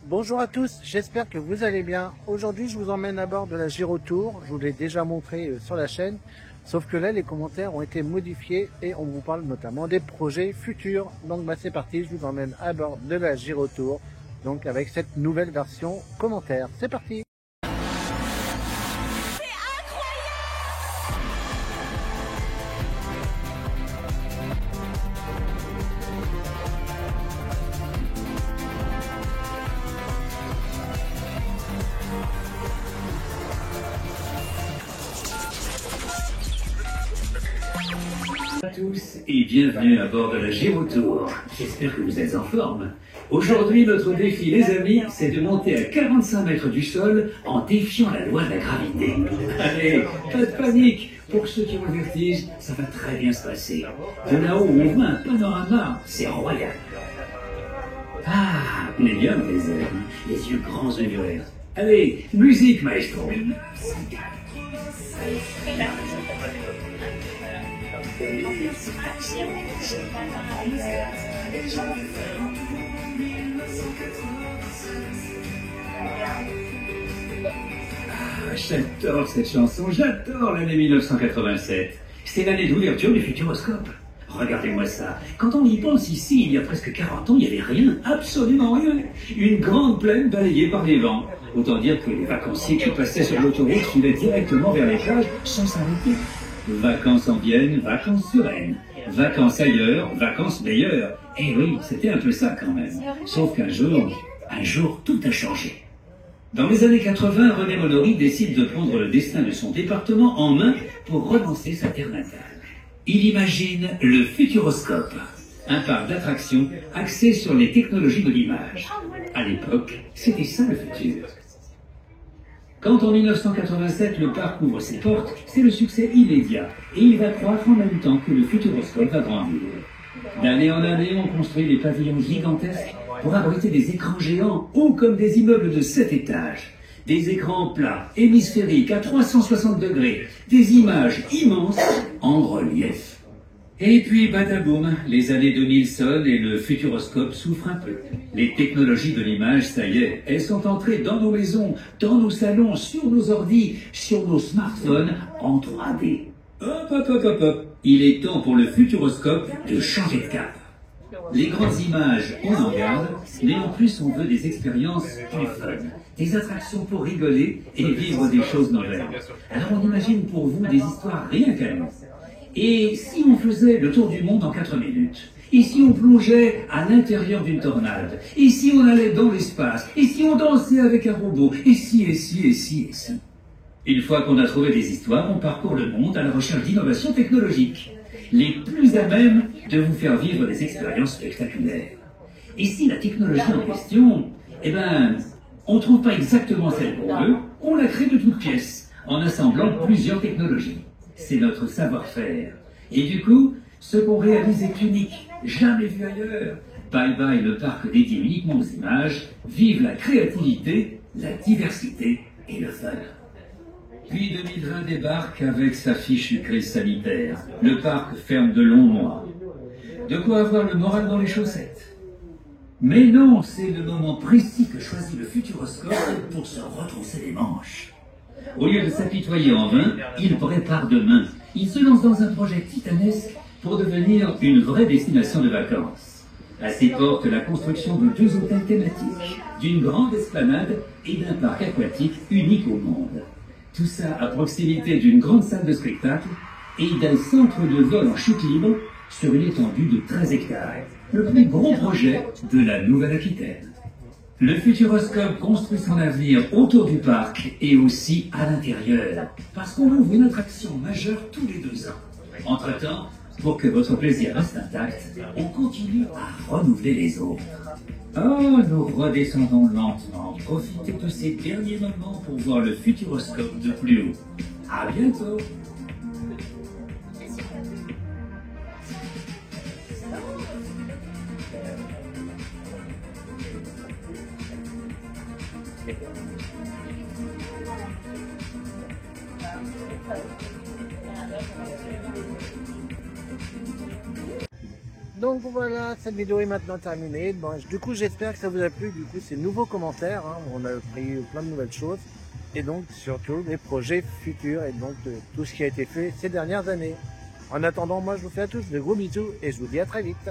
Bonjour à tous, j'espère que vous allez bien. Aujourd'hui, je vous emmène à bord de la Gyrotour. Je vous l'ai déjà montré sur la chaîne, sauf que là, les commentaires ont été modifiés et on vous parle notamment des projets futurs. Donc, c'est parti, je vous emmène à bord de la Gyrotour, donc avec cette nouvelle version commentaire. C'est parti! Bonjour à tous et bienvenue à bord de la Gyrotour. J'espère que vous êtes en forme. Aujourd'hui, notre défi, les amis, c'est de monter à 45 mètres du sol en défiant la loi de la gravité. Allez, pas de panique. Pour ceux qui ont le vertige, ça va très bien se passer. De là-haut, on voit un panorama, c'est royal. Ah, on est bien dans les airs, hein, les yeux grands et ouverts. Allez, musique, maestro. Ah, j'adore cette chanson, j'adore l'année 1987. C'est l'année d'ouverture du Futuroscope. Regardez-moi ça. Quand on y pense ici, il y a presque 40 ans, il n'y avait rien, absolument rien. Une grande plaine balayée par les vents. Autant dire que les vacanciers qui passaient sur l'autoroute suivaient directement vers les plages sans s'arrêter. Vacances en Vienne, vacances sur Rennes. Vacances ailleurs, vacances meilleures. Eh oui, c'était un peu ça quand même. Sauf qu'un jour, tout a changé. Dans les années 80, René Monory décide de prendre le destin de son département en main pour relancer sa terre natale. Il imagine le Futuroscope, un parc d'attractions axé sur les technologies de l'image. À l'époque, c'était ça le futur. Quand en 1987 le parc ouvre ses portes, c'est le succès immédiat et il va croître en même temps que le Futuroscope va grandir. D'année en année, on construit des pavillons gigantesques pour abriter des écrans géants hauts comme des immeubles de 7 étages. Des écrans plats, hémisphériques à 360 degrés, des images immenses en relief. Et puis, badaboum, les années 2000 sonnent et le Futuroscope souffre un peu. Les technologies de l'image, ça y est, elles sont entrées dans nos maisons, dans nos salons, sur nos ordis, sur nos smartphones, en 3D. Hop, hop, hop, hop, hop. Il est temps pour le Futuroscope de changer de cap. Les grandes images, on en garde, mais en plus on veut des expériences plus fun, des attractions pour rigoler et vivre des choses nouvelles. Alors on imagine pour vous des histoires rien qu'à nous. Et si on faisait le tour du monde en 4 minutes? Et si on plongeait à l'intérieur d'une tornade? Et si on allait dans l'espace? Et si on dansait avec un robot? Et si, et si, et si, et si? Une fois qu'on a trouvé des histoires, on parcourt le monde à la recherche d'innovations technologiques, les plus à même de vous faire vivre des expériences spectaculaires. Et si la technologie en question, on ne trouve pas exactement celle qu'on veut, on la crée de toutes pièces, en assemblant plusieurs technologies. C'est notre savoir-faire. Et du coup, ce qu'on réalise est unique, jamais vu ailleurs. Bye bye le parc dédié uniquement aux images, vive la créativité, la diversité et le fun. Puis 2020 débarque avec sa fichue crise sanitaire. Le parc ferme de longs mois. De quoi avoir le moral dans les chaussettes. Mais non, c'est le moment précis que choisit le Futuroscope pour se retrousser les manches. Au lieu de s'apitoyer en vain, il prépare demain. Il se lance dans un projet titanesque pour devenir une vraie destination de vacances. À ses portes, la construction de 2 hôtels thématiques, d'une grande esplanade et d'un parc aquatique unique au monde. Tout ça à proximité d'une grande salle de spectacle et d'un centre de vol en chute libre sur une étendue de 13 hectares. Le plus gros projet de la Nouvelle-Aquitaine. Le Futuroscope construit son avenir autour du parc et aussi à l'intérieur, parce qu'on ouvre une attraction majeure tous les 2 ans. Entre-temps, pour que votre plaisir reste intact, on continue à renouveler les autres. Oh, nous redescendons lentement. Profitez de ces derniers moments pour voir le Futuroscope de plus haut. À bientôt! Donc voilà, cette vidéo est maintenant terminée. Bon, du coup, j'espère que ça vous a plu. Du coup, ces nouveaux commentaires, hein, on a appris plein de nouvelles choses. Et donc, surtout, les projets futurs et donc tout ce qui a été fait ces dernières années. En attendant, moi, je vous fais à tous de gros bisous et je vous dis à très vite.